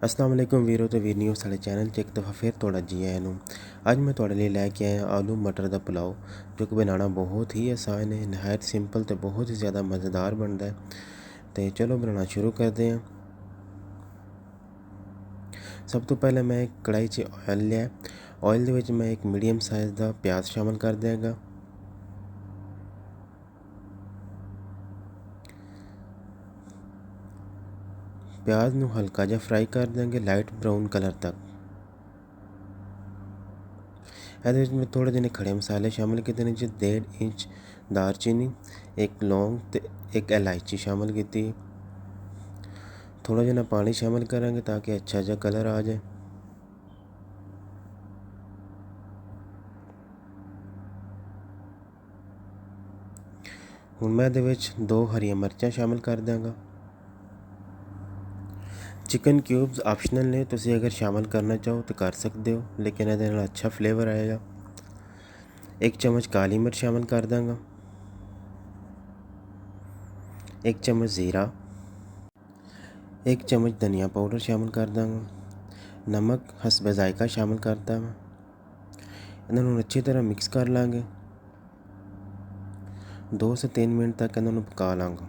अस्सलाम वालेकुम वीरो तो वीरनियो साढ़े चैनल 'ਚ एक दफ़ा फिर तुहाड़ा जी आया नूं। अज मैं तुहाड़े लिए लैके आया आलू मटर का पुलाव, जो कि बनाना बहुत ही आसान है, नहायत सिंपल तो बहुत ही ज़्यादा मज़ेदार बनता है। तो चलो बनाना शुरू करते हैं। सब तो पहले मैं एक कढ़ाई 'ਚ ऑयल लिया। ऑयल ਦੇ ਵਿੱਚ मैं एक मीडियम साइज़ का प्याज शामिल कर देंगा। प्याज ਨੂੰ हल्का ਜਿਹਾ फ्राई कर देंगे लाइट ब्राउन कलर तक। ਇਹਦੇ ਵਿੱਚ मैं थोड़े ਜਿਹੇ खड़े मसाले शामिल किए ने, 1.5 इंच दालचीनी, एक लौंग तो एक इलायची शामिल की। थोड़ा जिहा पानी शामिल करेंगे ताकि अच्छा जहा कलर आ जाए। हुण मैं ਇਹਦੇ ਵਿੱਚ 2 हरियां मिर्चां शामिल कर देंगा। चिकन क्यूब्स ऑप्शनल ने, तुसी अगर शामिल करना चाहो तो कर सकते हो, लेकिन ਇਹਦੇ ਨਾਲ अच्छा फ्लेवर आएगा। 1 चम्मच काली मिर्च शामिल कर देंगा, 1 चम्मच ज़ीरा, 1 चम्मच धनिया पाउडर शामिल कर देंगा, नमक हस्बे जायका शामिल करता मैं। इन्होंने अच्छी तरह मिक्स कर लाँगे। 2 से 3 मिनट तक इन्होंने पका लाँगा।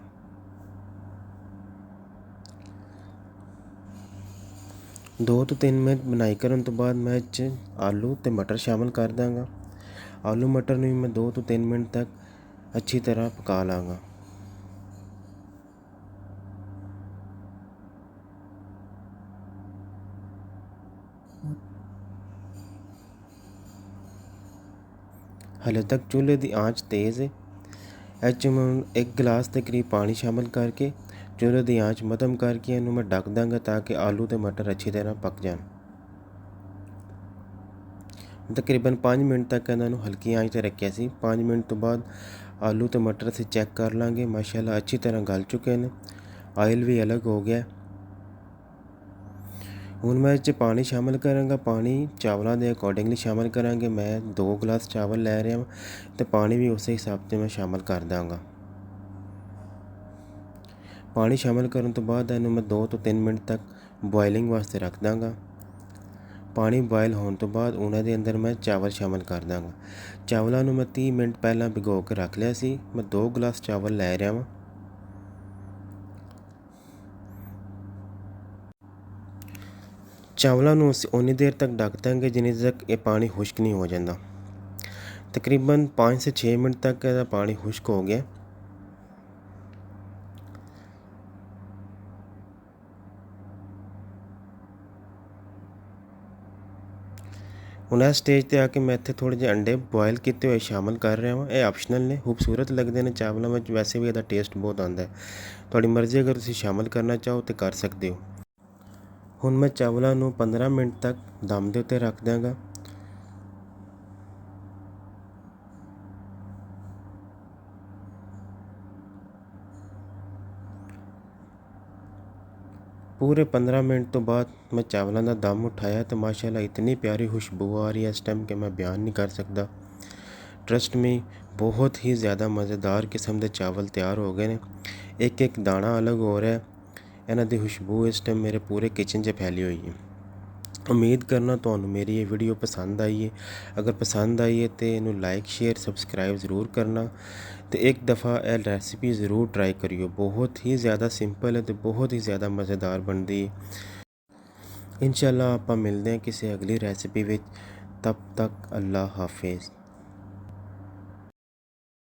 2 तो 3 मिनट बनाई करन तो बाद मैं आलू तो मटर शामिल कर देंगा। आलू मटर भी मैं 2 तो 3 मिनट तक अच्छी तरह पका लाँगा। हाले तक चूल्हे की आँच तेज़ है। इस मैं 1 गिलास के करीब पानी शामिल करके चूल्हे की आँच मध्यम करके इन्हू मैं ढक देंगा ताकि आलू तो मटर अच्छी तरह पक जाए। तकरीबन 5 मिनट तक इन्होंने हल्की आँच पर रखा सी। 5 मिनट तो बाद आलू तो मटर से चेक कर लाँगे, माशाल्लाह अच्छी तरह गल चुके हैं। ऑयल भी अलग हो गया। हुण मैं इस पानी शामिल करांगा। पानी चावलों के अकॉर्डिंगली शामिल करांगे। मैं 2 गिलास चावल लै रहा तो पानी भी उस हिसाब से मैं शामिल कर देंगा। पानी शामिल करने तो बाद इन्हू मैं 2 तो 3 मिनट तक बॉयलिंग वास्ते रख देंगा। पानी बॉयल होने तो बाद उन्होंने अंदर मैं चावल शामिल कर देंगा। चावलों मैं 30 मिनट पहला भिगो के रख लिया सी। मैं 2 गिलास चावल लै रहा हूँ। चावलों उन्नी देर तक ढक देंगे जिन्नी तक ये पानी खुश्क नहीं हो जाता। तकरीबन 5 से 6 मिनट तक यह पानी खुश्क हो गया। हुण इस स्टेज पर आके मैं इत्थे थोड़े जे अंडे बॉयल किए हुए शामिल कर रहा हूँ। ये ऑप्शनल ने, खूबसूरत लगते हैं चावलों में, वैसे भी इसका टेस्ट बहुत आता है। थोड़ी मर्जी अगर तुम शामिल करना चाहो तो कर सकते हो। हुण मैं चावलों 15 मिनट तक दम के उत्ते रख देंगा। पूरे 15 मिनट तो बाद मैं चावलों का दम उठाया तो माशाल्लाह इतनी प्यारी खुशबू आ रही है इस टाइम कि मैं बयान नहीं कर सकता। ट्रस्ट में बहुत ही ज़्यादा मज़ेदार किस्म के चावल तैयार हो गए हैं। एक एक दाना अलग हो रहा है। इन्हां दी खुशबू इस टाइम मेरे पूरे किचन 'ਚ फैली हुई है। उम्मीद करना तुहानू मेरी ये वीडियो पसंद आई है। अगर पसंद आई है तो इनू लाइक शेयर सबसक्राइब ज़रूर करना। तो एक दफ़ा यह रेसिपी ज़रूर ट्राई करियो। बहुत ही ज़्यादा सिंपल है तो बहुत ही ज़्यादा मज़ेदार बनती है। इंशाअल्लाह आप मिलते हैं किसी अगली रेसिपी विच। तब तक अल्लाह हाफिज़।